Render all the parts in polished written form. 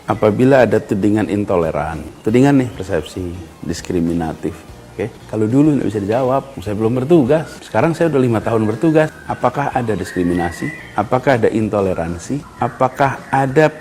apabila ada tudingan intoleran, tudingan nih persepsi diskriminatif. Oke, kalau dulu nggak bisa dijawab, saya belum bertugas. Sekarang saya udah 5 tahun bertugas. Apakah ada diskriminasi? Apakah ada intoleransi? Apakah ada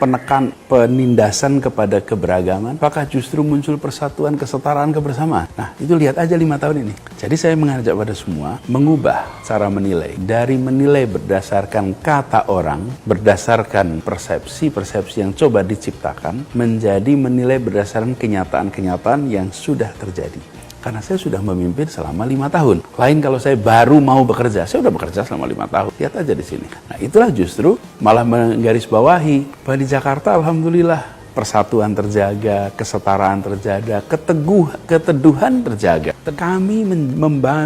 penindasan kepada keberagaman? Apakah justru muncul persatuan, kesetaraan, kebersamaan? Nah, itu lihat aja 5 tahun ini. Jadi saya mengajak pada semua mengubah cara menilai. Dari menilai berdasarkan kata orang, berdasarkan persepsi yang coba diciptakan, menjadi menilai berdasarkan kenyataan-kenyataan yang sudah terjadi. Karena saya sudah memimpin selama 5 tahun. Lain kalau saya baru mau bekerja, saya sudah bekerja selama 5 tahun. Lihat aja di sini. Nah, itulah justru malah menggarisbawahi bahwa di Jakarta alhamdulillah persatuan terjaga, kesetaraan terjaga, keteduhan terjaga. Kami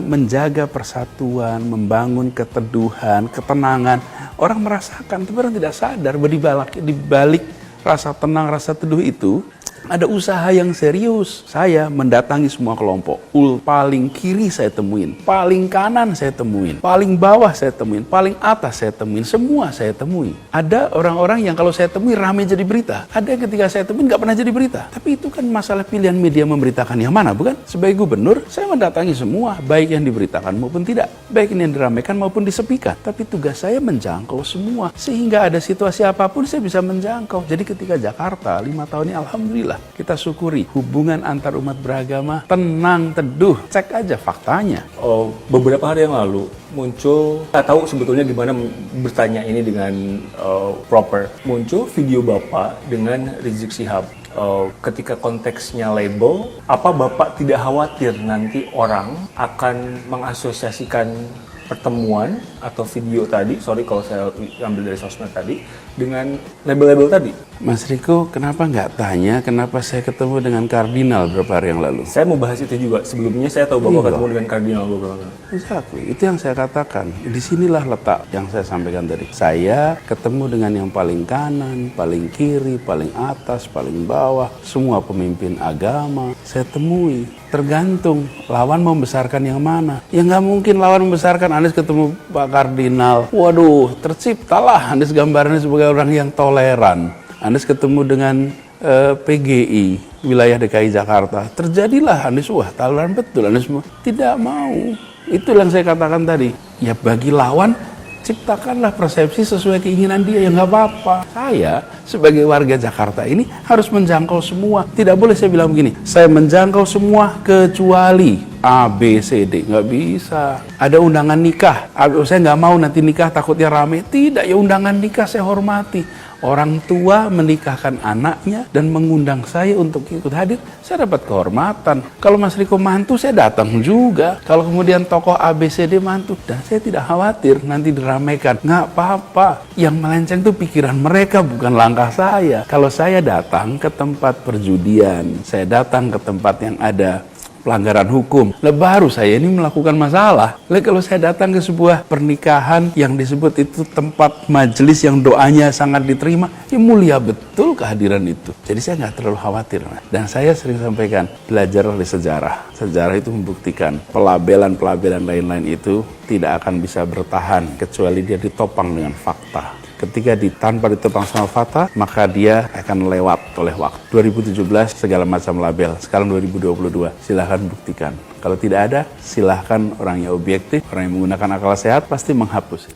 menjaga persatuan, membangun keteduhan, ketenangan. Orang merasakan, tapi orang tidak sadar bahwa di balik rasa tenang, rasa teduh itu ada usaha yang serius. Saya mendatangi semua kelompok. Paling kiri saya temuin, paling kanan saya temuin, paling bawah saya temuin, paling atas saya temuin, semua saya temui. Ada orang-orang yang kalau saya temui ramai jadi berita. Ada yang ketika saya temuin nggak pernah jadi berita. Tapi itu kan masalah pilihan media memberitakan yang mana, bukan? Sebagai gubernur, saya mendatangi semua, baik yang diberitakan maupun tidak, baik yang diramaikan maupun disepikan. Tapi tugas saya menjangkau semua, sehingga ada situasi apapun saya bisa menjangkau. Jadi ketika Jakarta 5 tahun ini alhamdulillah kita syukuri hubungan antar umat beragama tenang, teduh. Cek aja faktanya. Beberapa hari yang lalu muncul, nggak tahu sebetulnya gimana bertanya ini dengan proper, muncul video Bapak dengan Rizik Syihab. Ketika konteksnya label, apa Bapak tidak khawatir nanti orang akan mengasosiasikan pertemuan atau video tadi, sorry kalau saya ambil dari sosmed tadi, dengan label-label tadi? Mas Riko, kenapa nggak tanya kenapa saya ketemu dengan kardinal beberapa hari yang lalu? Saya mau bahas itu juga. Sebelumnya saya tahu Bapak ketemu dengan kardinal beberapa kali. Exactly. Itu yang saya katakan. Disinilah letak yang saya sampaikan tadi. Saya ketemu dengan yang paling kanan, paling kiri, paling atas, paling bawah, semua pemimpin agama saya temui. Tergantung lawan membesarkan yang mana. Ya nggak mungkin lawan membesarkan Anies ketemu Pak Kardinal. Waduh, terciptalah Anies gambarannya sebagai orang yang toleran. Anies ketemu dengan PGI wilayah DKI Jakarta. Terjadilah Anies, wah toleran betul Anies tidak mau. Itu yang saya katakan tadi. Ya bagi lawan, ciptakanlah persepsi sesuai keinginan dia, ya nggak apa-apa. Saya sebagai warga Jakarta ini harus menjangkau semua. Tidak boleh saya bilang begini, saya menjangkau semua kecuali A, B, C, D. Nggak bisa. Ada undangan nikah, saya nggak mau nanti nikah takutnya rame. Tidak, ya undangan nikah saya hormati. Orang tua menikahkan anaknya dan mengundang saya untuk ikut hadir, saya dapat kehormatan. Kalau Mas Riko mantu, saya datang juga. Kalau kemudian tokoh ABCD mantu, dan saya tidak khawatir nanti diramaikan. Nggak apa-apa. Yang melenceng itu pikiran mereka, bukan langkah saya. Kalau saya datang ke tempat perjudian, saya datang ke tempat yang ada pelanggaran hukum, baru saya ini melakukan masalah. Kalau saya datang ke sebuah pernikahan yang disebut itu tempat majelis yang doanya sangat diterima, ya mulia betul kehadiran itu. Jadi saya nggak terlalu khawatir. Dan saya sering sampaikan, belajar dari sejarah. Sejarah itu membuktikan pelabelan-pelabelan lain-lain itu tidak akan bisa bertahan kecuali dia ditopang dengan fakta. Ketika tanpa ditopang sama fakta, maka dia akan lewat oleh waktu. 2017 segala macam label, sekarang 2022, silahkan buktikan. Kalau tidak ada, silahkan orang yang objektif, orang yang menggunakan akal sehat pasti menghapus.